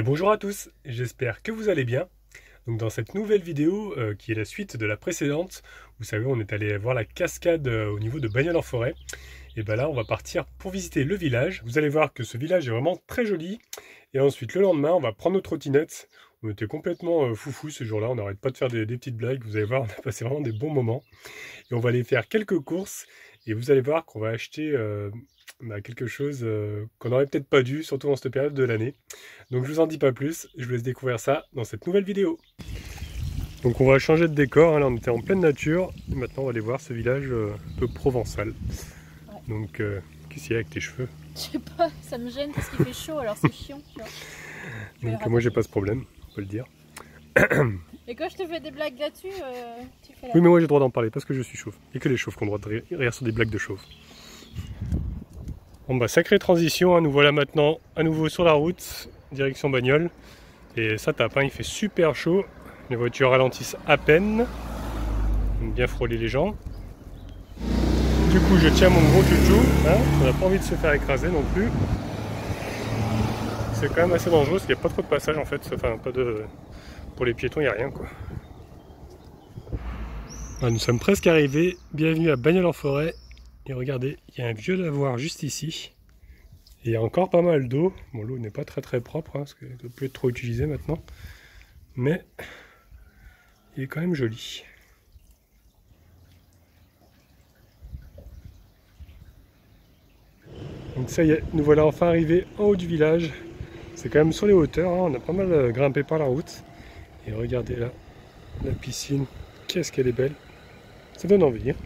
Et bonjour à tous, j'espère que vous allez bien. Donc dans cette nouvelle vidéo qui est la suite de la précédente, vous savez on est allé voir la cascade au niveau de Bagnols-en-Forêt. Et ben là on va partir pour visiter le village. Vous allez voir que ce village est vraiment très joli. Et ensuite le lendemain on va prendre nos trottinettes. On était complètement foufou ce jour-là, on n'arrête pas de faire des petites blagues. Vous allez voir, on a passé vraiment des bons moments. Et on va aller faire quelques courses. Et vous allez voir qu'on va acheter quelque chose qu'on n'aurait peut-être pas dû, surtout en cette période de l'année. Donc je vous en dis pas plus, je vous laisse découvrir ça dans cette nouvelle vidéo. Donc on va changer de décor, hein. Là on était en pleine nature, et maintenant on va aller voir ce village un peu provençal. Ouais. Donc qu'est-ce qu'il y a avec tes cheveux? Je sais pas, ça me gêne parce qu'il fait chaud, alors c'est chiant, tu vois. Donc moi j'ai pas ce problème, on peut le dire. Et quand je te fais des blagues là-dessus, tu fais la... Oui mais moi j'ai le droit d'en parler parce que je suis chauve. Et que les chauves qui ont le droit de rire sur des blagues de chauves. Bon bah sacrée transition, hein. Nous voilà maintenant à nouveau sur la route, direction Bagnols. Et ça tape, hein. Il fait super chaud, les voitures ralentissent à peine. Donc bien frôler les gens. Du coup je tiens mon gros chouchou, hein. On n'a pas envie de se faire écraser non plus. C'est quand même assez dangereux parce qu'il n'y a pas trop de passage en fait, enfin pas de... Pour les piétons il n'y a rien quoi. Alors, nous sommes presque arrivés, bienvenue à Bagnols-en-Forêt. Et regardez, il y a un vieux lavoir juste ici. Et il y a encore pas mal d'eau. Bon, l'eau n'est pas très propre, hein, parce qu'elle ne doit plus être trop utilisée maintenant. Mais il est quand même joli. Donc ça y est, nous voilà enfin arrivés en haut du village. C'est quand même sur les hauteurs, hein, on a pas mal grimpé par la route. Et regardez là, la piscine, qu'est-ce qu'elle est belle. Ça donne envie. Hein.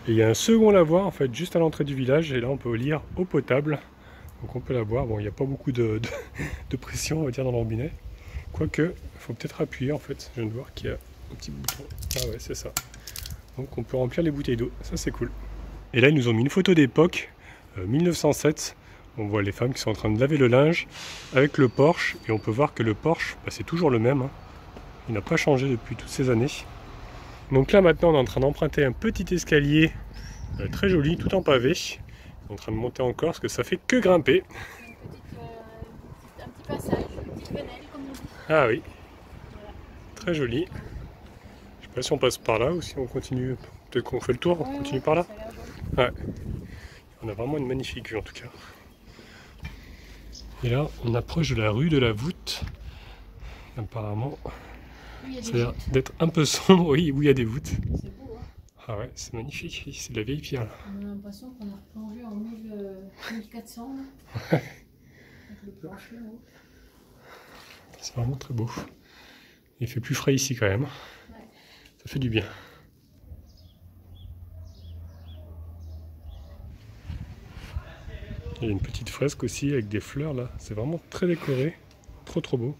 Et il y a un second lavoir en fait juste à l'entrée du village et là on peut lire eau potable. Donc on peut la boire. Bon, il n'y a pas beaucoup de pression on va dire dans le robinet. Quoique, il faut peut-être appuyer en fait. Je viens de voir qu'il y a un petit bouton. Ah ouais, c'est ça. Donc on peut remplir les bouteilles d'eau. Ça c'est cool. Et là ils nous ont mis une photo d'époque, 1907. On voit les femmes qui sont en train de laver le linge avec le Porsche. Et on peut voir que le Porsche, bah, c'est toujours le même. Hein. Il n'a pas changé depuis toutes ces années. Donc là maintenant on est en train d'emprunter un petit escalier très joli, tout en pavé. On est en train de monter encore parce que ça fait que grimper. Un petit passage, une petite fenêtre comme on dit. Ah oui, Voilà. très joli. Je sais pas si on passe par là ou si on continue. Peut-être qu'on fait le tour, on continue par là. Ouais. On a vraiment une magnifique vue en tout cas. Et là on approche de la rue de la Voûte. Apparemment, ça a l'air d'être un peu sombre, oui, où il y a des voûtes. C'est beau, hein. Ah ouais, c'est magnifique, c'est de la vieille pierre là. On a l'impression qu'on a replongé en 1400. Ouais. Avec le plancher là-haut. C'est vraiment très beau. Il fait plus frais ici quand même. Ouais. Ça fait du bien. Il y a une petite fresque aussi avec des fleurs là. C'est vraiment très décoré. Trop beau.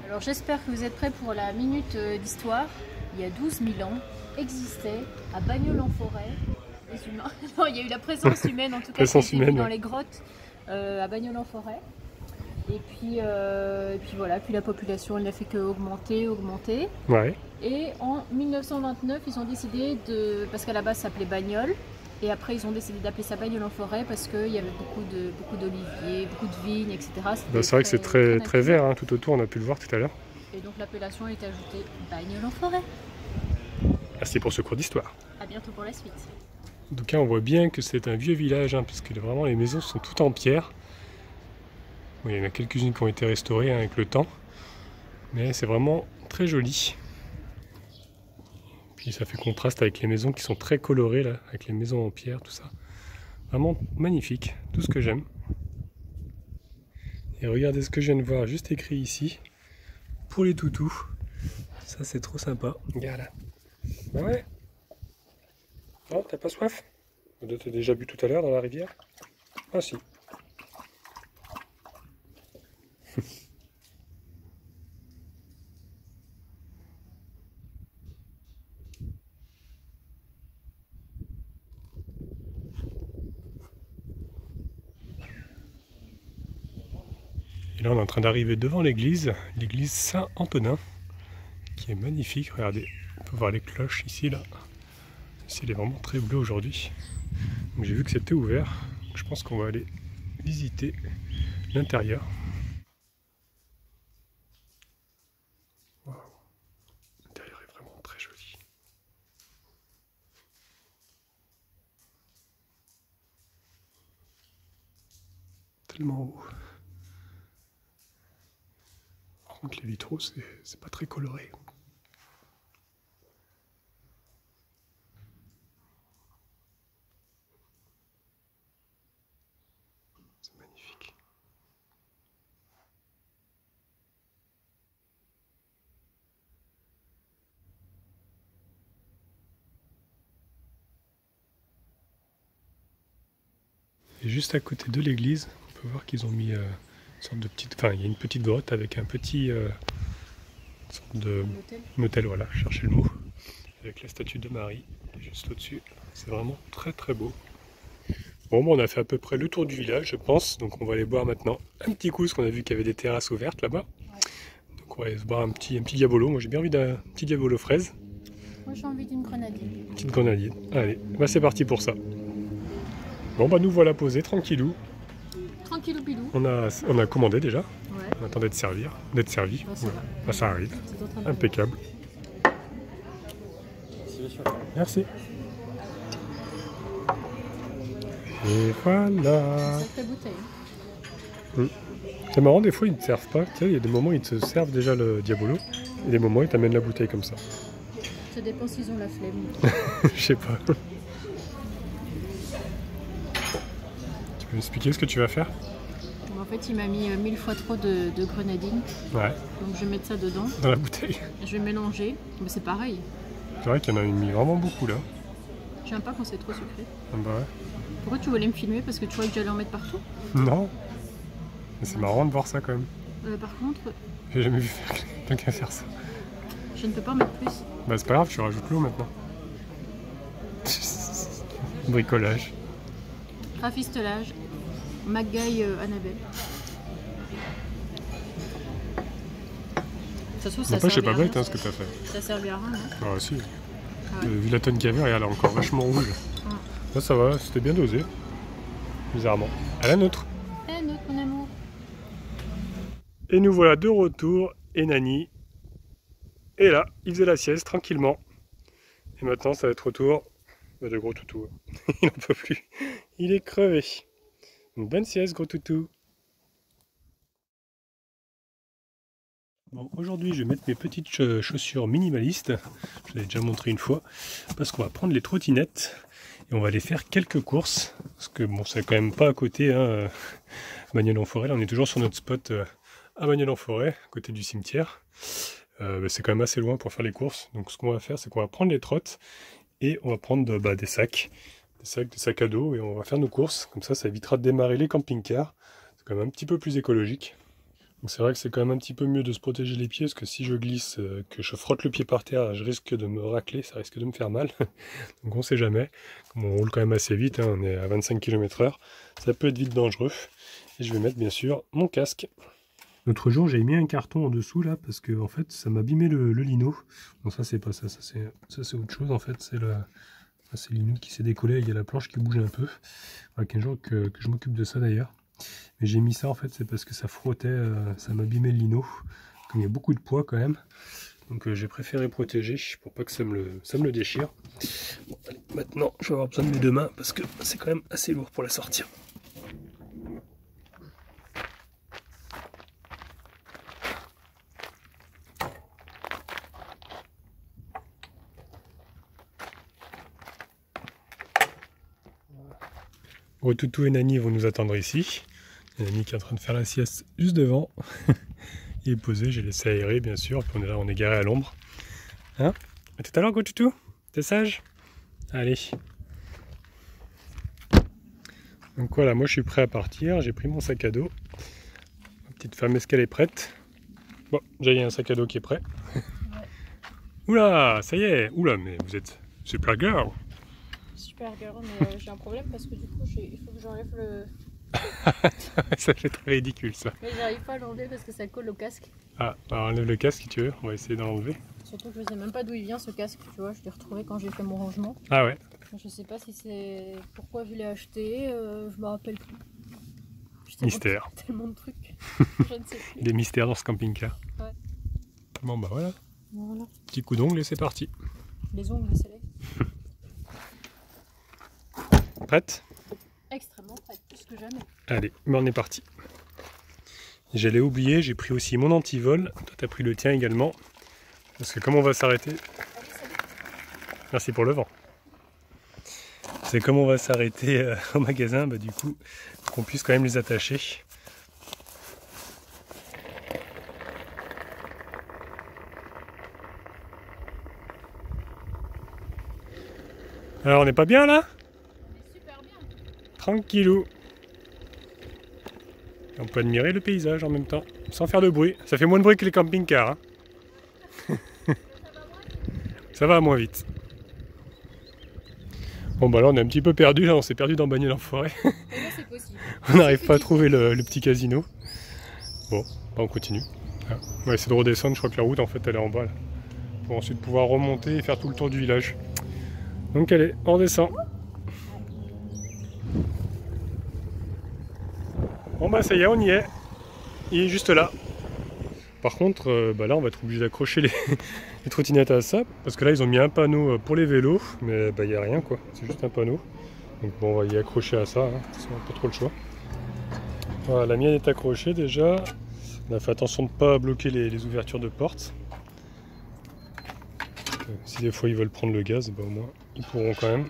Alors j'espère que vous êtes prêts pour la minute d'histoire. Il y a 12 000 ans, existait à Bagnols-en-Forêt les humains. Non, il y a eu la présence humaine en tout cas Présence qui a été humaine, dans ouais. les grottes à Bagnols-en-Forêt. Et puis voilà, puis la population elle n'a fait qu'augmenter. Ouais. Et en 1929, ils ont décidé de, parce qu'à la base ça s'appelait Bagnols, et après ils ont décidé d'appeler ça Bagnols-en-Forêt parce qu'il y avait beaucoup d'oliviers, beaucoup de vignes, etc. Bah, c'est vrai que c'est très vert hein, tout autour, on a pu le voir tout à l'heure. Et donc l'appellation a été ajoutée Bagnols-en-Forêt. Merci pour ce cours d'histoire. A bientôt pour la suite. En tout cas, on voit bien que c'est un vieux village, hein, parce que vraiment les maisons sont toutes en pierre. Bon, il y en a quelques-unes qui ont été restaurées hein, avec le temps, mais c'est vraiment très joli. Puis ça fait contraste avec les maisons qui sont très colorées, là, avec les maisons en pierre, tout ça. Vraiment magnifique, tout ce que j'aime. Et regardez ce que je viens de voir, juste écrit ici, pour les toutous. Ça c'est trop sympa. Regarde là. Ah ouais. Oh, t'as pas soif? T'as déjà bu tout à l'heure dans la rivière? Ah si. Et là on est en train d'arriver devant l'église Saint-Antonin, qui est magnifique, regardez, on peut voir les cloches ici là. Le ciel est vraiment très bleu aujourd'hui. Donc j'ai vu que c'était ouvert. Donc je pense qu'on va aller visiter l'intérieur. Waouh. L'intérieur est vraiment très joli. Tellement haut. Par contre les vitraux c'est pas très coloré. C'est magnifique. Et juste à côté de l'église, on peut voir qu'ils ont mis une sorte de petite... Enfin, il y a une petite grotte avec un petit... sorte de... Un hôtel, voilà, je cherchais le mot. Avec la statue de Marie, qui est juste au-dessus. C'est vraiment très très beau. Bon, on a fait à peu près le tour du village, je pense. Donc on va aller boire maintenant un petit coup, parce qu'on a vu qu'il y avait des terrasses ouvertes là-bas. Ouais. Donc on va aller se boire un petit diabolo. Moi j'ai bien envie d'un petit diabolo fraise. Moi j'ai envie d'une grenadine. Petite grenadine. Allez, bah c'est parti pour ça. Bon bah nous voilà posés, tranquillou. Tranquillou pilou. On a commandé déjà. Ouais. On attend d'être servi. Bah, ça, voilà. Bah, ça arrive. Impeccable. Merci. Et voilà. Sacrée bouteille. C'est marrant, des fois ils ne te servent pas. Tu sais, il y a des moments où ils te servent déjà le diabolo. Et des moments où ils t'amènent la bouteille comme ça. Ça dépend s'ils ont la flemme. Je sais pas. Tu peux m'expliquer ce que tu vas faire? En fait, il m'a mis 1000 fois trop de grenadine. Ouais. Donc je vais mettre ça dedans. Dans la bouteille. Je vais mélanger. Mais c'est pareil. C'est vrai qu'il y en a mis vraiment beaucoup là. J'aime pas quand c'est trop sucré. Ah bah ouais. Pourquoi tu voulais me filmer? Parce que tu croyais que j'allais en mettre partout? Non. Mais c'est marrant de voir ça quand même. Par contre, j'ai jamais vu quelqu'un faire ça. Je ne peux pas en mettre plus. Bah c'est pas grave, tu rajoutes l'eau maintenant. Bricolage. Rafistolage. McGuy Annabelle. Ça se trouve, ça Après, je sais pas servira bête hein, ce que t'as fait. Ça servira à rien, non? Bah si. Ah ouais. Vu la tonne qu'il y avait, elle est encore vachement rouge. Ah. Là ça va, c'était bien dosé. Bizarrement. À la nôtre. Eh, notre mon amour. Et nous voilà de retour. Et Nani est là. Il faisait la sieste tranquillement. Et maintenant, ça va être au tour de gros toutou. Il n'en peut plus. Il est crevé. Une bonne sieste, gros toutou. Bon, aujourd'hui, je vais mettre mes petites chaussures minimalistes. Je vous l'ai déjà montré une fois. Parce qu'on va prendre les trottinettes. Et on va aller faire quelques courses. Parce que bon, c'est quand même pas à côté. Hein, Bagnols-en-Forêt. Là, on est toujours sur notre spot à Bagnols-en-Forêt, à côté du cimetière. C'est quand même assez loin pour faire les courses. Donc ce qu'on va faire, c'est qu'on va prendre les trottes. Et on va prendre des sacs. Des sacs à dos. Et on va faire nos courses. Comme ça évitera de démarrer les camping-cars. C'est quand même un petit peu plus écologique. Donc c'est vrai que c'est quand même un petit peu mieux de se protéger les pieds, parce que si je glisse, que je frotte le pied par terre, je risque de me racler, ça risque de me faire mal. Donc on sait jamais. Comme on roule quand même assez vite, hein, on est à 25 km/h, ça peut être vite dangereux. Et je vais mettre bien sûr mon casque. L'autre jour j'ai mis un carton en dessous là, parce que en fait ça m'a abîmé le lino. Donc ça c'est pas ça, ça c'est autre chose en fait, c'est le lino qui s'est décollé, il y a la planche qui bouge un peu. Il faudra qu'un jour que je m'occupe de ça d'ailleurs. Mais j'ai mis ça en fait, c'est parce que ça frottait, ça m'abîmait le lino. Comme il y a beaucoup de poids quand même. Donc j'ai préféré protéger pour pas que ça me le déchire. Bon, allez, maintenant je vais avoir besoin de mes deux mains parce que c'est quand même assez lourd pour la sortir. Gros toutou et Nani vont nous attendre ici. Nani qui est en train de faire la sieste juste devant. Il est posé, j'ai laissé aérer bien sûr. Puis on est là, on est garé à l'ombre. Hein? À tout à l'heure, gros toutou. T'es sage? Allez. Donc voilà, moi je suis prêt à partir. J'ai pris mon sac à dos. Ma petite femme, est-ce qu'elle est prête? Bon, déjà il y a un sac à dos qui est prêt. Ouais. Oula, ça y est. Oula, mais vous êtes super girl. Super girl, mais j'ai un problème parce que du coup il faut que j'enlève Ça fait très ridicule ça. Mais j'arrive pas à l'enlever parce que ça colle au casque. Ah, alors enlève le casque si tu veux, on va essayer d'en enlever. Surtout que je sais même pas d'où il vient ce casque, tu vois, je l'ai retrouvé quand j'ai fait mon rangement. Ah ouais. Je sais pas si c'est pourquoi je l'ai acheté, je me rappelle plus. Mystère. Tellement de trucs, je ne sais plus. Des mystères dans ce camping-car. Ouais. Bon bah voilà. Voilà. Petit coup d'ongle et c'est parti. Les ongles, c'est Prête? extrêmement prête, plus que jamais. Allez, ben on est parti. J'allais oublier, j'ai pris aussi mon antivol. Toi t'as pris le tien également. Parce que comme on va s'arrêter... Merci pour le vent. C'est comme on va s'arrêter au magasin, bah du coup, qu'on puisse quand même les attacher. Alors on n'est pas bien là? On est super bien. Tranquillou. Et on peut admirer le paysage en même temps, sans faire de bruit. Ça fait moins de bruit que les camping-cars. Hein. Ça va moins vite. Bon bah là on est un petit peu perdu, là on s'est perdu dans Bagnols en forêt. Et là c'est possible. On n'arrive pas à trouver le petit casino. Bon, bah on continue. On va essayer de redescendre, je crois que la route en fait elle est en bas là. Pour ensuite pouvoir remonter et faire tout le tour du village. Donc allez, on redescend. Bon bah ça y est, on y est. Il est juste là. Par contre, bah là on va être obligé d'accrocher les trottinettes à ça. Parce que là ils ont mis un panneau pour les vélos. Mais bah il n'y a rien quoi, c'est juste un panneau. Donc bon, on va y accrocher à ça, hein. On n'a pas trop le choix. Voilà, la mienne est accrochée déjà. On a fait attention de ne pas bloquer les ouvertures de porte. Si des fois ils veulent prendre le gaz, bah au moins ils pourront quand même.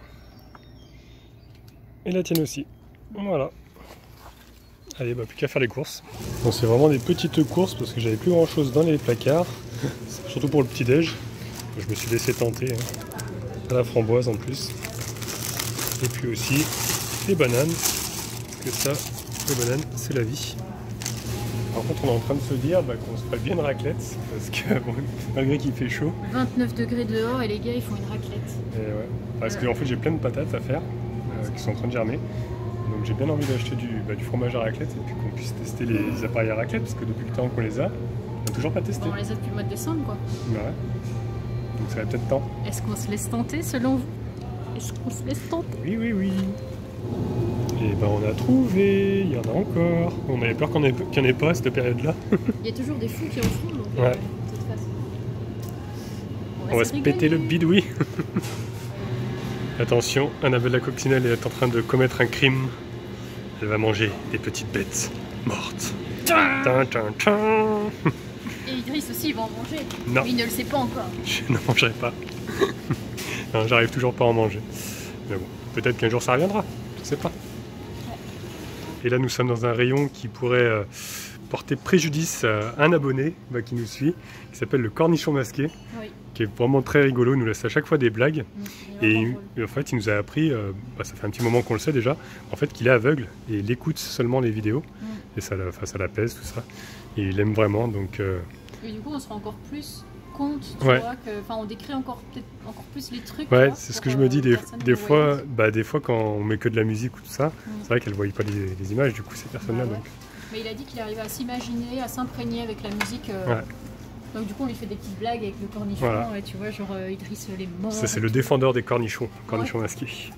Et la tienne aussi. Voilà. Allez, bah plus qu'à faire les courses. Bon, c'est vraiment des petites courses parce que j'avais plus grand chose dans les placards. Surtout pour le petit déj. Je me suis laissé tenter, hein. À la framboise en plus. Et puis aussi les bananes. Parce que ça, les bananes, c'est la vie. Par contre, on est en train de se dire qu'on se ferait bien une raclette. Parce que bon, malgré qu'il fait chaud. 29 degrés dehors et les gars ils font une raclette. Et ouais. Parce qu'en fait, j'ai plein de patates à faire qui sont en train de germer. Donc j'ai bien envie d'acheter du fromage à raclette et puis qu'on puisse tester les appareils à raclette. Parce que depuis le temps qu'on les a, on n'a toujours pas testé. Bon, on les a depuis le mois de décembre quoi. Ouais. Donc ça va peut-être temps. Est-ce qu'on se laisse tenter selon vous? Est-ce qu'on se laisse tenter? Oui, oui, oui. Et ben on a trouvé, il y en a encore. On avait peur qu'il n'y en ait pas à cette période-là. Il y a toujours des fous qui en font, donc ouais. De toute façon. On va se péter le bidouille. Attention, Annabelle la coccinelle est en train de commettre un crime. Elle va manger des petites bêtes mortes. Tin, tin, tin. Et Idriss aussi, il va en manger. Non. Mais il ne le sait pas encore. Je ne mangerai pas. Non, j'arrive toujours pas à en manger. Mais bon, peut-être qu'un jour ça reviendra. Je ne sais pas. Et là, nous sommes dans un rayon qui pourrait porter préjudice à un abonné qui nous suit, qui s'appelle le cornichon masqué, Oui. qui est vraiment très rigolo. Il nous laisse à chaque fois des blagues. Et drôle. en fait, il nous a appris, ça fait un petit moment qu'on le sait déjà, en fait, qu'il est aveugle et il écoute seulement les vidéos. Et ça l'apaise, tout ça. Et il aime vraiment, donc... Et du coup, on se rend encore plus compte, tu ouais. vois, on décrit encore plus les trucs. Ouais, vois, c'est ce pour, que je me dis des fois, voyantes. des fois quand on met que de la musique ou tout ça, c'est vrai qu'elle ne voyait pas les images, du coup, ces personnes-là. Ouais. Donc... Mais il a dit qu'il arrivait à s'imaginer, à s'imprégner avec la musique. Ouais. Donc du coup, on lui fait des petites blagues avec le cornichon, voilà. Et tu vois, genre Idriss les morts. Ça, c'est le défendeur des cornichons, cornichons masqués.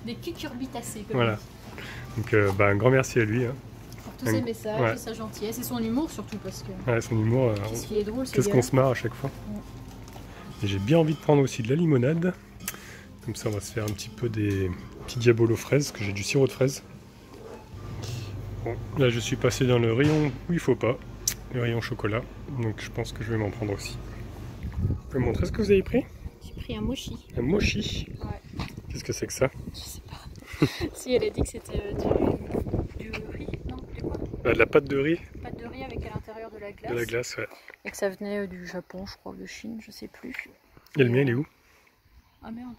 Des cucurbitacées, comme voilà. Donc, un grand merci à lui. Hein. Pour tous ses messages et sa gentillesse et son humour surtout, parce que... Ouais, son humour, qu'est-ce qu'il est drôle, qu'est-ce qu'on se marre à chaque fois. Et j'ai bien envie de prendre aussi de la limonade. Comme ça, on va se faire un petit peu des petits diabolos fraises, parce que j'ai du sirop de fraise. Bon, là, je suis passé dans le rayon où il faut pas, le rayon chocolat. Donc, je pense que je vais m'en prendre aussi. Vous pouvez me montrer ce que vous avez pris? J'ai pris un mochi. Un mochi? Ouais. Qu'est-ce que c'est que ça? Je sais pas. Si, elle a dit que c'était du riz, non? Du quoi? De la pâte de riz? Pâte de riz avec à l'intérieur de la glace. De la glace, ouais. Et que ça venait du Japon, je crois, de Chine, je sais plus. Et le mien, il est où? Ah merde.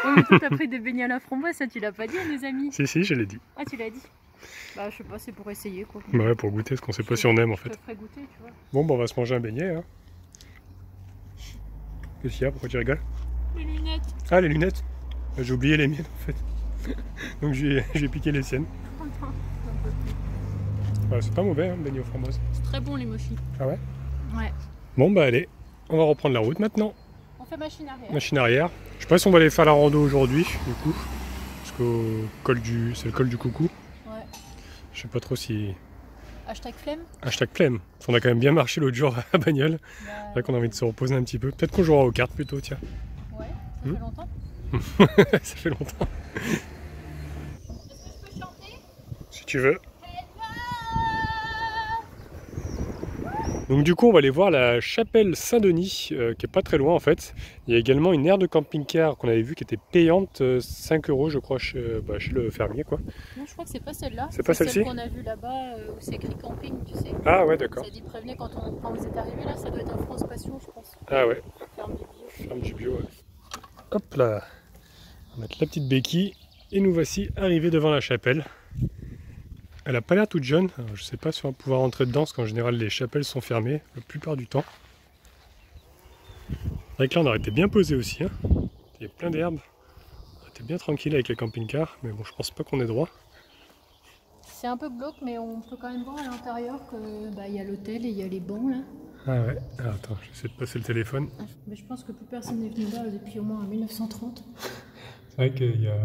Oh, mais toi, t'as pris des beignets à la framboise, ça tu l'as pas dit à mes amis? Si, je l'ai dit. Ah, tu l'as dit? Bah, je sais pas, c'est pour essayer quoi. Bah ouais, pour goûter, parce qu'on sait pas si on aime en fait. Je te ferai goûter, tu vois. Bon, bah on va se manger un beignet. Hein. Qu'est-ce qu'il y a? Pourquoi tu rigoles? Les lunettes. Ah, les lunettes. J'ai oublié les miennes en fait. Donc j'ai piqué les siennes. Ouais, c'est pas mauvais, hein, beignet aux framboises. C'est très bon les mochis. Ah ouais? Ouais. Bon bah allez, on va reprendre la route maintenant. On fait machine arrière. Machine arrière. Je sais pas si on va aller faire la rando aujourd'hui, du coup. Parce que c'est le col du coucou. Ouais. Je sais pas trop si... Hashtag flemme. Hashtag flemme. Parce qu'on a quand même bien marché l'autre jour à Bagnoles. Bah, C'est vrai qu'on a envie de se reposer un petit peu. Peut-être qu'on jouera aux cartes plutôt, tiens. Ouais, ça fait longtemps. Ça fait longtemps. Est-ce que je peux chanter? Si tu veux. Donc du coup on va aller voir la chapelle Saint-Denis qui est pas très loin en fait. Il y a également une aire de camping-car qu'on avait vue qui était payante, 5 € je crois chez le fermier quoi. Non, je crois que c'est pas celle-là. C'est pas celle-ci? Celle qu'on a vue là-bas où c'est écrit camping, tu sais. Ah ouais d'accord. Ça dit prévenez quand vous êtes arrivé là, ça doit être un France Passion je pense. Ah ouais. Ferme du bio. Ferme du bio ouais. Hop là. On va mettre la petite béquille et nous voici arrivés devant la chapelle. Elle a pas l'air toute jeune, alors, je sais pas si on va pouvoir rentrer dedans parce qu'en général les chapelles sont fermées la plupart du temps. C'est vrai que là on aurait été bien posé aussi, hein. Il y a plein d'herbes. On était bien tranquille avec les camping-cars, mais bon je pense pas qu'on ait droit. C'est un peu glauque mais on peut quand même voir à l'intérieur que il y a l'hôtel et il y a les bancs là. Ah ouais, alors, attends, j'essaie de passer le téléphone. Mais je pense que plus personne n'est venu là depuis au moins 1930. C'est vrai qu'il y a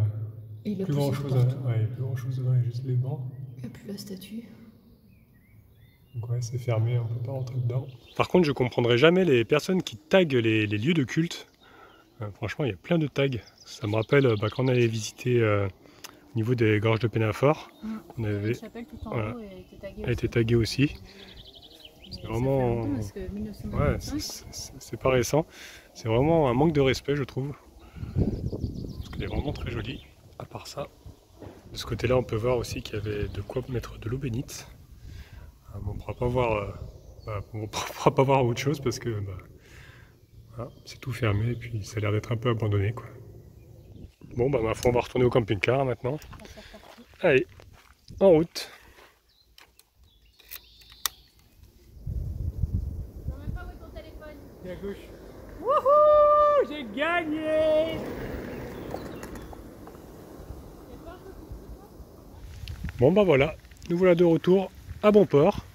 Et plus grand chose dedans, il y a juste les bancs. Il n'y a plus la statue. Donc ouais, c'est fermé, on peut pas rentrer dedans. Par contre, je comprendrai jamais les personnes qui taguent les lieux de culte. Franchement, il y a plein de tags. Ça me rappelle quand on allait visiter au niveau des gorges de Pénaffort. On avait... La chapelle tout en haut a été taguée aussi. C'est vraiment... Parce que 1995, ouais, c'est pas récent. C'est vraiment un manque de respect, je trouve. Parce qu'elle est vraiment très jolie. À part ça, de ce côté-là, on peut voir aussi qu'il y avait de quoi mettre de l'eau bénite. On ne pourra pas voir, on pourra pas voir autre chose parce que voilà, c'est tout fermé et puis ça a l'air d'être un peu abandonné, quoi. Bon, ma foi, on va retourner au camping-car maintenant. Allez, en route. À gauche. Wouhou! J'ai gagné! Bon bah voilà, nous voilà de retour à bon port.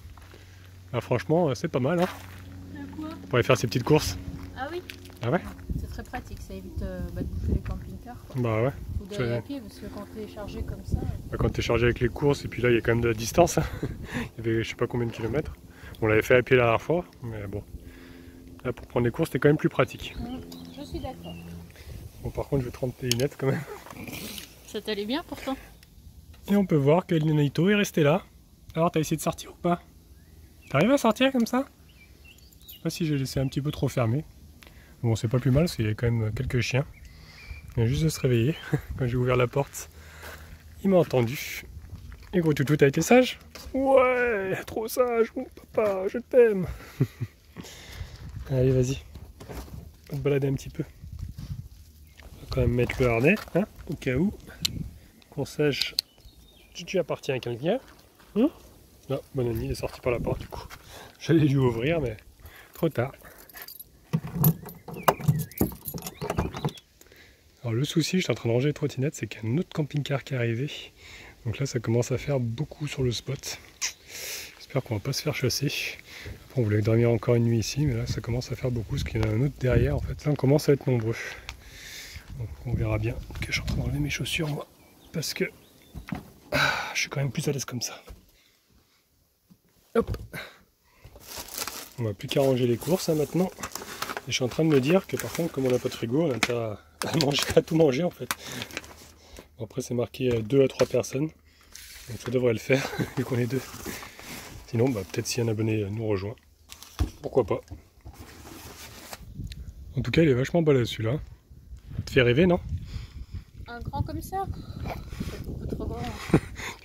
Ah, franchement, c'est pas mal, hein. Quoi? On pourrait faire ces petites courses. Ah oui? Ah ouais? C'est très pratique, ça évite de bouffer les camping-cars. Bah ouais. Faut d'aller à pied parce que quand t'es chargé comme ça... Bah, quand t'es chargé avec les courses, et puis là il y a quand même de la distance. Il y avait je sais pas combien de kilomètres. On l'avait fait à pied la dernière fois, mais bon. Là pour prendre les courses, c'était quand même plus pratique. Je suis d'accord. Bon par contre je vais te rendre tes lunettes quand même. Ça t'allait bien pourtant? Et on peut voir que Naito est resté là. Alors t'as essayé de sortir ou pas? T'arrives à sortir comme ça? Je sais pas si j'ai laissé un petit peu trop fermé. Bon c'est pas plus mal parce qu'il y a quand même quelques chiens. Il vient juste de se réveiller. Quand j'ai ouvert la porte, il m'a entendu. Et gros toutou, t'as été sage? Ouais, trop sage, mon papa, je t'aime. Allez vas-y, on va te balader un petit peu. On va quand même mettre le harnais, hein, au cas où. Qu'on sache si tu appartiens à quelqu'un. Non, Bonani il est sorti par la porte du coup. J'allais lui ouvrir mais trop tard. Alors le souci, je suis en train de ranger les trottinettes, c'est qu'il y a un autre camping-car qui est arrivé. Donc là ça commence à faire beaucoup sur le spot. J'espère qu'on va pas se faire chasser. Après on voulait dormir encore une nuit ici, mais là ça commence à faire beaucoup parce qu'il y en a un autre derrière en fait. Là on commence à être nombreux. Donc on verra bien. Ok, je suis en train d'enlever mes chaussures moi. Parce que je suis quand même plus à l'aise comme ça. Hop. On va plus qu'à ranger les courses hein, maintenant. Et je suis en train de me dire que par contre comme on n'a pas de frigo, on a intérêt à tout manger en fait. Bon, après c'est marqué 2 à 3 personnes. Donc ça devrait le faire vu qu'on est deux. Sinon peut-être si un abonné nous rejoint. Pourquoi pas. En tout cas il est vachement balèze celui-là. Ça te fait rêver non? Un grand comme ça? C'est beaucoup trop grand.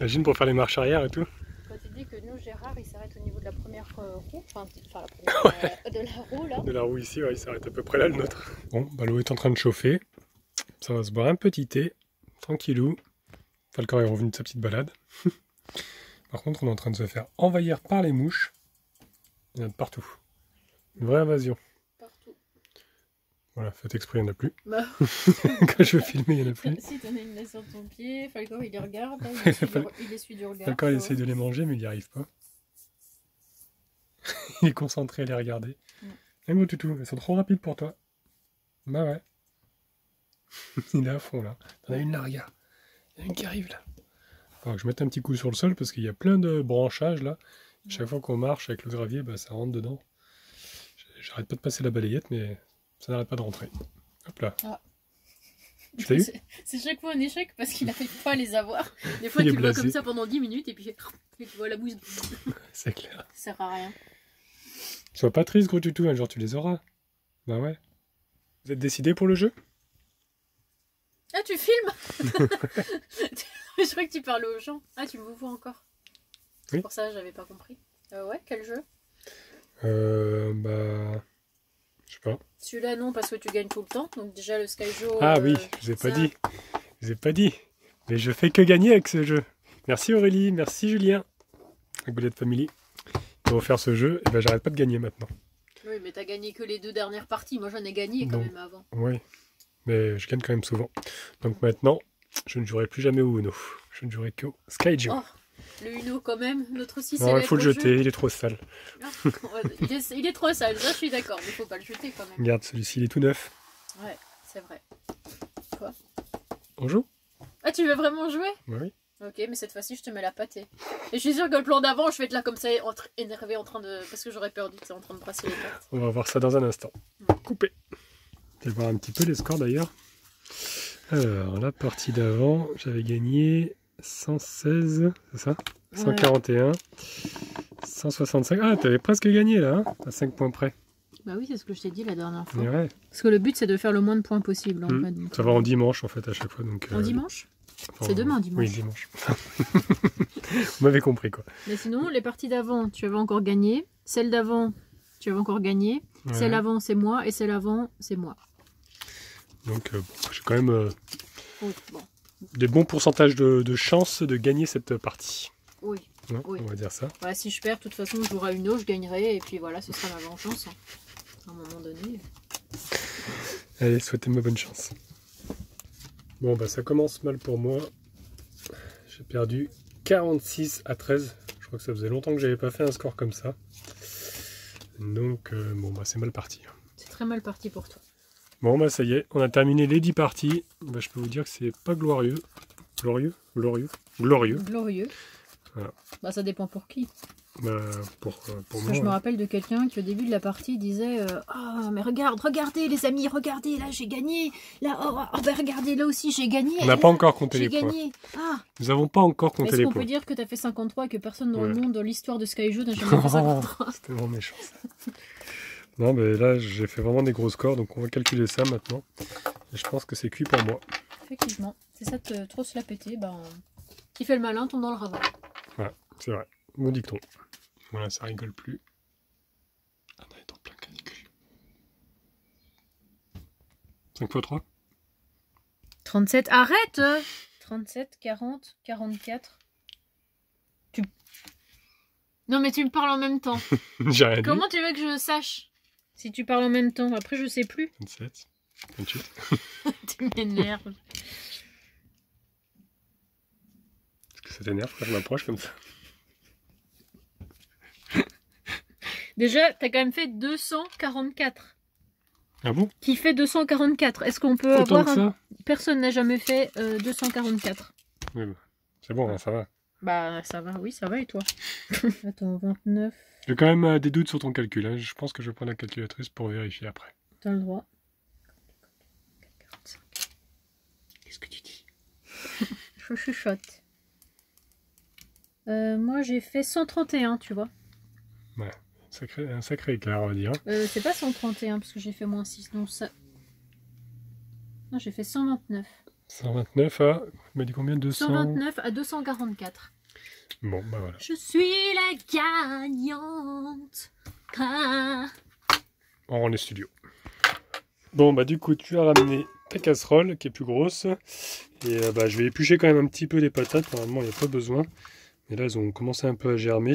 Imagine pour faire les marches arrière et tout. Quand tu dis que nous Gérard il s'arrête au niveau de la première roue, enfin la première de la roue là. De la roue ici, ouais, il s'arrête à peu près là le nôtre. Bon, l'eau est en train de chauffer. Ça va se boire un petit thé, tranquillou. Falcor est revenu de sa petite balade. Par contre, on est en train de se faire envahir par les mouches. Il y en a de partout. Une vraie invasion. Partout. Voilà, faites exprès, il n'y en a plus. Bah, Quand je veux filmer, il n'y en a plus. si t'en as une là sur ton pied, Falcor il les regarde, là, il essuie du regard. D'accord, il ça essaie va. de les manger, mais il n'y arrive pas. Il est concentré à les regarder. Et mon toutou, elles sont trop rapides pour toi. Bah ouais. Il est à fond là. T'en as une là, regarde. Il y en a une qui arrive là. Faut que je mette un petit coup sur le sol parce qu'il y a plein de branchages là. Chaque fois qu'on marche avec le gravier, bah, ça rentre dedans. J'arrête pas de passer la balayette, mais ça n'arrête pas de rentrer. Hop là. Ah. Tu l'as eu? C'est chaque fois un échec parce qu'il n'arrive pas à les avoir. Des fois, Il est tu le vois blasé. comme ça pendant 10 minutes et puis et tu vois la bouche. C'est clair. Ça sert à rien. Sois pas triste, gros toutou, un jour tu les auras. Bah ouais. Vous êtes décidés pour le jeu? Ah, tu filmes? Je crois que tu parlais aux gens. Ah, tu me vois encore. C'est Oui. pour ça que j'avais pas compris. Ouais, quel jeu? Bah... Je sais pas. Celui-là, non, parce que tu gagnes tout le temps. Donc déjà, le Skyjo... Ah oui, je vous ai pas dit. Je vous ai pas dit. Mais je fais que gagner avec ce jeu. Merci Aurélie, merci Julien. Avec Boulette Family. Ils m'ont offert ce jeu, et ben j'arrête pas de gagner maintenant. Oui, mais t'as gagné que les 2 dernières parties. Moi, j'en ai gagné quand Non. même avant. Oui, mais je gagne quand même souvent. Donc maintenant, je ne jouerai plus jamais au Uno. Je ne jouerai qu'au Skyjo. Oh, le Uno quand même. Notre aussi, c'est Non, il faut le jeter, il est trop sale. il est trop sale, ça je suis d'accord, mais faut pas le jeter quand même. Regarde, celui-ci, il est tout neuf. Ouais, c'est vrai. Quoi? On joue? Ah, tu veux vraiment jouer? Oui. Ok, mais cette fois-ci, je te mets la pâtée. Et je suis sûre que le plan d'avant, je vais être là comme ça, énervé, en train de... Parce que j'aurais perdu, tu sais, en train de brasser les cartes. On va voir ça dans un instant. Coupé. Je vais voir un petit peu les scores d'ailleurs. Alors, la partie d'avant, j'avais gagné 116, c'est ça? 141, 165. Ah, t'avais presque gagné là, hein, à 5 points près. Bah oui, c'est ce que je t'ai dit la dernière fois. Mais ouais. Parce que le but, c'est de faire le moins de points possible, en fait. Donc, Ça va en dimanche en fait à chaque fois. Donc, en dimanche? enfin, C'est demain, dimanche. Oui, dimanche. Vous m'avez compris quoi. Mais sinon, les parties d'avant, tu avais encore gagné. Celle d'avant, tu avais encore gagné. Ouais. Celle avant, c'est moi. Et celle avant, c'est moi. Donc, bon, j'ai quand même Oui, bon. des bons pourcentages de chances de gagner cette partie. Oui. Hein, Oui. on va dire ça. Voilà, si je perds, de toute façon, je jouerai une autre, je gagnerai. Et puis voilà, ce sera ma vengeance. À un moment donné. Allez, souhaitez-moi bonne chance. Bon, bah ça commence mal pour moi. J'ai perdu 46 à 13. Je crois que ça faisait longtemps que j'avais pas fait un score comme ça. Donc, bon, bah c'est mal parti. C'est très mal parti pour toi. Bon, bah ça y est, on a terminé les 10 parties. Bah, je peux vous dire que c'est pas glorieux. Glorieux? Glorieux? Glorieux. Glorieux. Voilà. Bah, ça dépend pour qui. Bah, pour Parce moi. que je me rappelle de quelqu'un qui, au début de la partie, disait ah, mais regardez les amis, regardez, là j'ai gagné. Là, oh, bah, regardez, là aussi j'ai gagné. On n'a pas encore compté J'ai les points. gagné. Ah, Nous n'avons pas encore compté est-ce les qu'on points. peut dire que tu as fait 53 et que personne dans le Ouais. monde, dans l'histoire de Skyjo, n'a jamais fait 53? C'était vraiment méchant ça. Non, mais là j'ai fait vraiment des gros scores, donc on va calculer ça maintenant. Et je pense que c'est cuit pour moi. Effectivement, c'est ça, trop se la péter. Ben, qui fait le malin tombe dans le ravin. Voilà, c'est vrai. Bon dicton. Voilà, ça rigole plus. Ah, on est en plein canicule. 5 x 3 37, arrête 37, 40, 44. Non mais tu me parles en même temps. J'ai rien dit. Comment tu veux que je sache si tu parles en même temps? Après je sais plus. 27, 28. Tu m'énerves. Est-ce que ça t'énerve quand je m'approche comme ça? Déjà, t'as quand même fait 244. Ah bon? Qui fait 244? Est-ce qu'on peut Autant avoir que ça? Personne n'a jamais fait 244. Oui, bah, c'est bon, hein, ça va. Bah ça va, oui ça va et toi? Attends, 29, J'ai quand même des doutes sur ton calcul. Hein. Je pense que je vais prendre la calculatrice pour vérifier après. t'as le droit. 45. Qu'est-ce que tu dis? Je chuchote. Moi j'ai fait 131, tu vois. Ouais, un sacré écart, on va dire. C'est pas 131 parce que j'ai fait moins 6. Non, ça... non j'ai fait 129. 129 à... Tu m'as dit combien? 200... 129 à 244. Bon, bah voilà. Je suis la gagnante. Ah. On rend les studios. Bon, bah du coup, tu as ramené ta casserole qui est plus grosse. Et bah, je vais éplucher quand même un petit peu les patates. Normalement, il n'y a pas besoin. Mais là, elles ont commencé un peu à germer.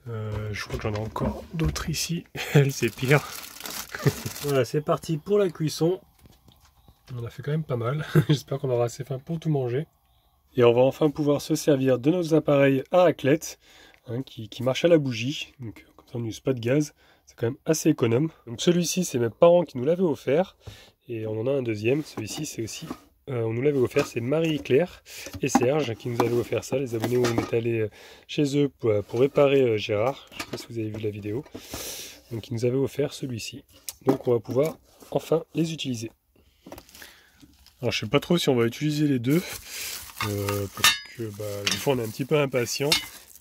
Je crois que j'en ai encore d'autres ici. Elles, c'est pire. Voilà, c'est parti pour la cuisson. On a fait quand même pas mal. J'espère qu'on aura assez faim pour tout manger. Et on va enfin pouvoir se servir de nos appareils à raclette, hein, qui marchent à la bougie. Donc, comme ça, on n'use pas de gaz. C'est quand même assez économe. Donc celui-ci, c'est mes parents qui nous l'avaient offert. Et on en a un deuxième. Celui-ci, c'est aussi... on nous l'avait offert. C'est Marie-Claire et Serge qui nous avaient offert ça. Les abonnés où on est allé chez eux pour réparer Gérard. Je ne sais pas si vous avez vu la vidéo. Donc ils nous avaient offert celui-ci. Donc on va pouvoir enfin les utiliser. Alors je sais pas trop si on va utiliser les deux. Parce que des fois on est un petit peu impatient.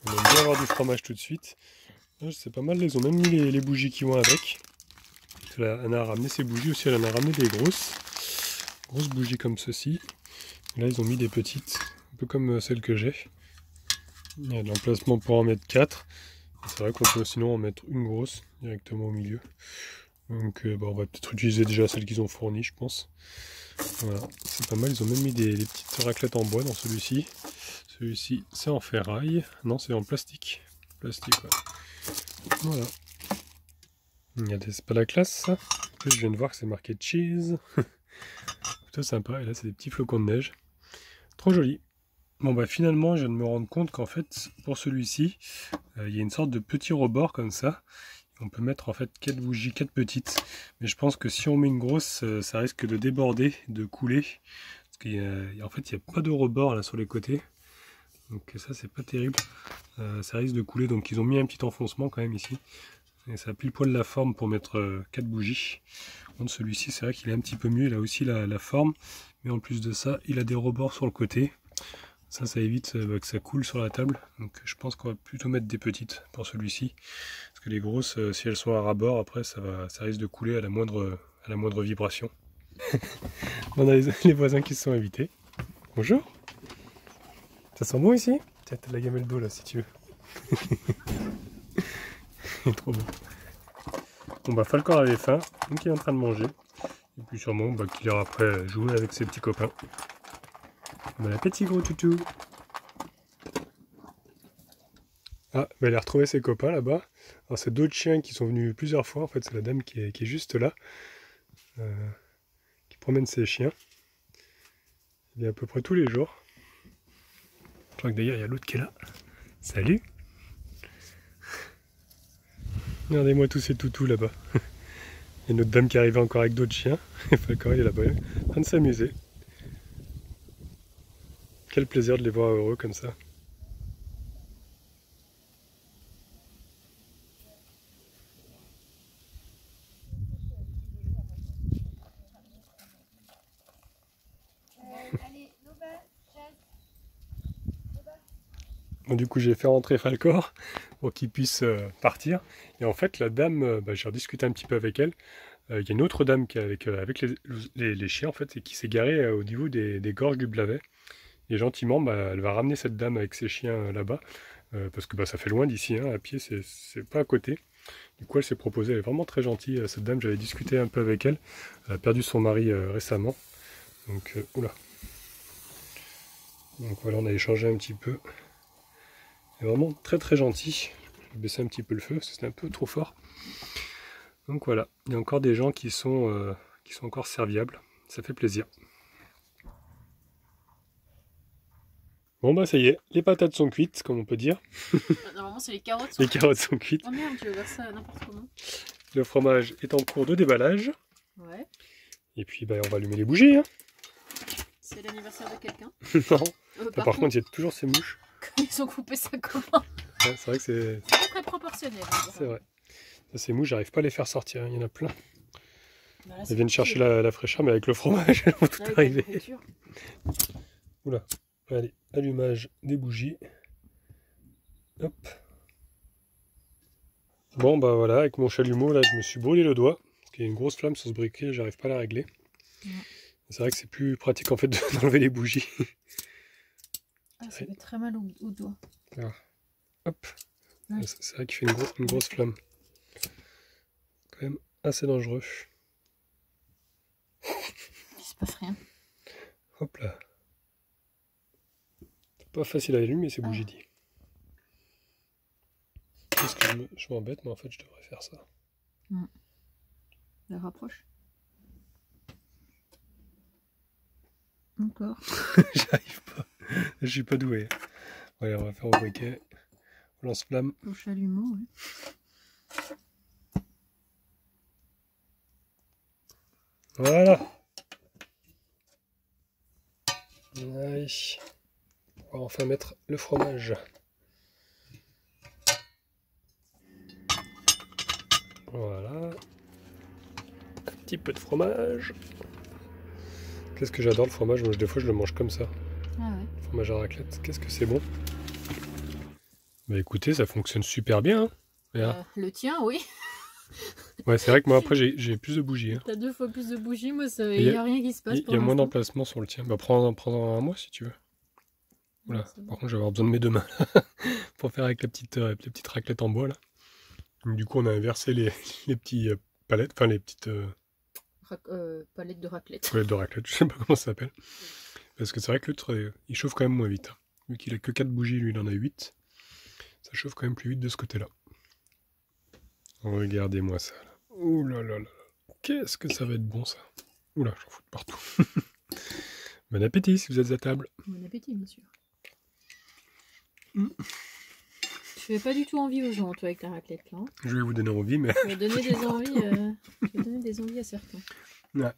On aime bien avoir du fromage tout de suite. Là, c'est pas mal, ils ont même mis les bougies qui vont avec. Là, Anna a ramené ses bougies aussi, elle en a ramené des grosses bougies comme ceci. Et là ils ont mis des petites, un peu comme celles que j'ai. Il y a de l'emplacement pour en mettre 4. C'est vrai qu'on peut sinon en mettre une grosse directement au milieu. Donc on va peut-être utiliser déjà celles qu'ils ont fournies, je pense. Voilà, c'est pas mal, ils ont même mis des petites raclettes en bois dans celui-ci. Celui-ci, c'est en ferraille. Non, c'est en plastique. Plastique, ouais. Voilà. C'est pas la classe, ça. En plus, je viens de voir que c'est marqué cheese. Plutôt sympa. Et là, c'est des petits flocons de neige. Trop joli. Bon, finalement, je viens de me rendre compte qu'en fait, pour celui-ci, il y a une sorte de petit rebord comme ça. On peut mettre en fait 4 bougies, 4 petites. Mais je pense que si on met une grosse, ça risque de déborder, de couler. Parce qu'en fait, il n'y a pas de rebord là sur les côtés. Donc ça, c'est pas terrible. Ça risque de couler. Donc ils ont mis un petit enfoncement quand même ici. Et ça a pile poil la forme pour mettre 4 bougies. Donc celui-ci, c'est vrai qu'il est un petit peu mieux. Il a aussi la forme. Mais en plus de ça, il a des rebords sur le côté. Ça évite que ça coule sur la table. Donc je pense qu'on va plutôt mettre des petites pour celui-ci. Parce que les grosses, si elles sont à ras-bord, après ça risque de couler à la moindre vibration. On a les voisins qui se sont invités. Bonjour. Ça sent bon ici? Tiens, t'as de la gamelle d'eau là si tu veux. Il est trop bon. Bon Falcor avait faim, donc il est en train de manger. Et puis sûrement qu'il ira après jouer avec ses petits copains. Bon appétit gros toutou. Ah, elle a retrouvé ses copains là-bas. Alors c'est d'autres chiens qui sont venus plusieurs fois. En fait, c'est la dame qui est juste là, qui promène ses chiens. Il vient à peu près tous les jours. Je crois que d'ailleurs il y a l'autre qui est là. Salut. Regardez-moi tous ces toutous là-bas. Il y a une autre dame qui arrive encore avec d'autres chiens. Et Falcor il est là-bas, en train de s'amuser. Quel plaisir de les voir heureux comme ça. Bon, du coup, j'ai fait rentrer Falcor pour qu'il puisse partir. Et en fait, la dame, j'ai rediscuté un petit peu avec elle. Il y a une autre dame qui est avec les chiens en fait, et qui s'est garée au niveau des gorges du Blavet. Et gentiment, elle va ramener cette dame avec ses chiens là-bas. Parce que ça fait loin d'ici, hein, à pied, c'est pas à côté. Du coup, elle s'est proposée, elle est vraiment très gentille. Cette dame, j'avais discuté un peu avec elle. Elle a perdu son mari récemment. Donc, oula. Donc voilà, on a échangé un petit peu. Elle est vraiment très très gentille. Je vais baisser un petit peu le feu, parce que c'est un peu trop fort. Donc voilà, il y a encore des gens qui sont encore serviables. Ça fait plaisir. Bon ça y est, les patates sont cuites, comme on peut dire. Normalement c'est les carottes. Les carottes sont cuites. Oh merde, je vais faire ça n'importe comment. Le fromage est en cours de déballage. Ouais. Et puis on va allumer les bougies. Hein. C'est l'anniversaire de quelqu'un? Non. Par contre, il y a toujours ces mouches. Ils ont coupé ça comment? Ouais, c'est vrai que c'est... C'est pas très proportionnel. C'est vrai. Ça, ces mouches, j'arrive pas à les faire sortir. Il y en a plein. Là, elles viennent chercher la fraîcheur, mais avec le fromage, elles vont tout arriver. Oula. Allez, allumage des bougies. Hop. Bon, voilà, avec mon chalumeau, là, je me suis brûlé le doigt. Parce qu'il y a une grosse flamme sur ce briquet, j'arrive pas à la régler. C'est vrai que c'est plus pratique, en fait, d'enlever les bougies. Ah, ça fait très mal au doigt. Ah. Hop. Ouais. C'est vrai qu'il fait une grosse flamme. Quand même assez dangereux. Il se passe rien. Hop là. C'est pas facile à allumer ces bougies dit. Est-ce que je m'embête, mais en fait je devrais faire ça. La rapproche. Encore. J'arrive pas. Je suis pas doué. Allez, on va faire au briquet. On lance-flamme. Au chalumeau, ouais. Voilà. Allez. On va enfin mettre le fromage. Voilà. Un petit peu de fromage. Qu'est-ce que j'adore le fromage. Moi, des fois, je le mange comme ça. Ah ouais. Fromage à raclette. Qu'est-ce que c'est bon. Bah écoutez, ça fonctionne super bien. Hein. Le tien, oui. Ouais, c'est vrai que moi, après, j'ai plus de bougies. Hein. T'as 2 fois plus de bougies, moi, il n'y a rien qui se passe. Il y a moins d'emplacement sur le tien. Bah, prends un moi si tu veux. Voilà. Ouais, Par contre, je vais avoir besoin de mes 2 mains pour faire avec la petite raclette en bois là. Donc, du coup, on a inversé les petits palettes, enfin les petites palette de raclette. palettes de raclette, je sais pas comment ça s'appelle. Parce que c'est vrai que l'autre, il chauffe quand même moins vite. Hein. Vu qu'il a que 4 bougies, lui il en a 8. Ça chauffe quand même plus vite de ce côté-là. Regardez-moi ça là. Ouh là là là. Qu'est-ce que ça va être bon ça. Ouh là, j'en fous de partout. Bon appétit si vous êtes à table. Bon appétit, bien sûr. Tu fais pas du tout envie aux gens, toi, avec ta raclette là. Hein. Je vais vous donner envie, mais... Tu vas donner des envies, tu vas donner des envies à certains. Ouais.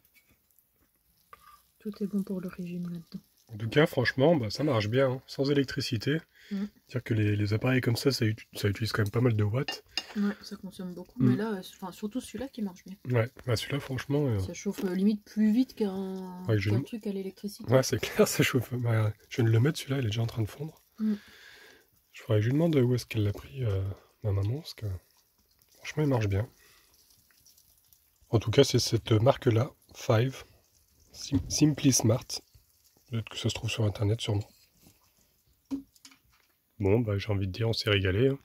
Tout est bon pour le régime là-dedans. En tout cas, franchement, bah, ça marche bien, hein, sans électricité. C'est-à-dire que les appareils comme ça utilise quand même pas mal de watts. Ouais, ça consomme beaucoup, mais là, surtout celui-là qui marche bien. Ouais, bah, celui-là, franchement... Ça chauffe limite plus vite qu'un truc à l'électricité. Ouais, c'est clair, ça chauffe. Bah, je viens de le mettre, celui-là, il est déjà en train de fondre. Je faudrait que je lui demande où est-ce qu'elle l'a pris, ma maman, parce que franchement, il marche bien. En tout cas, c'est cette marque-là, Five, Simply Smart. Peut-être que ça se trouve sur Internet, sûrement. Bon, bah, j'ai envie de dire, on s'est régalé. Hein.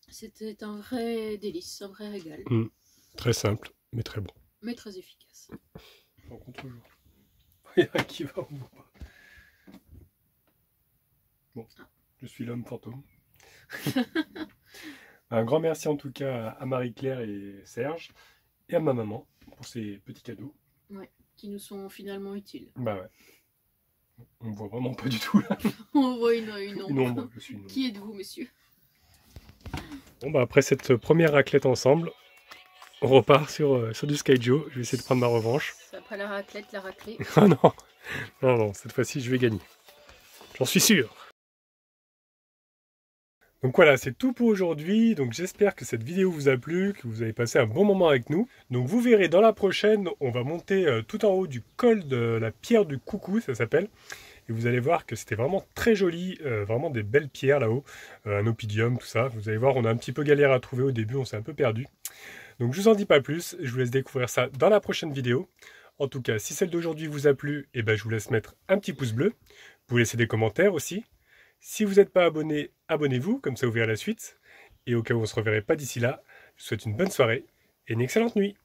C'était un vrai délice, un vrai régal. Très simple, mais très bon. Mais très efficace. On compte toujours. Il y en a qui va au bout. Bon, je suis l'homme fantôme. Un grand merci en tout cas à Marie-Claire et Serge et à ma maman pour ces petits cadeaux. Ouais, qui nous sont finalement utiles. Bah ouais. On ne voit vraiment pas du tout là. On voit une ombre. Une ombre, je suis une ombre. Qui êtes-vous, monsieur? Bon bah après cette première raclette ensemble, on repart sur du Sky Joe. Je vais essayer de prendre ma revanche. Après la raclette, la raclée. Ah non, non, cette fois-ci je vais gagner. J'en suis sûr. Donc voilà, c'est tout pour aujourd'hui. Donc j'espère que cette vidéo vous a plu, que vous avez passé un bon moment avec nous. Donc vous verrez dans la prochaine, on va monter tout en haut du col de la pierre du coucou, ça s'appelle. Et vous allez voir que c'était vraiment très joli, vraiment des belles pierres là-haut, un opidium, tout ça. Vous allez voir, on a un petit peu galéré à trouver au début, on s'est un peu perdu. Donc je vous en dis pas plus, je vous laisse découvrir ça dans la prochaine vidéo. En tout cas, si celle d'aujourd'hui vous a plu, eh ben, je vous laisse mettre un petit pouce bleu. Vous pouvez laisser des commentaires aussi. Si vous n'êtes pas abonné, abonnez-vous, comme ça vous verrez la suite. Et au cas où on ne se reverrait pas d'ici là, je vous souhaite une bonne soirée et une excellente nuit.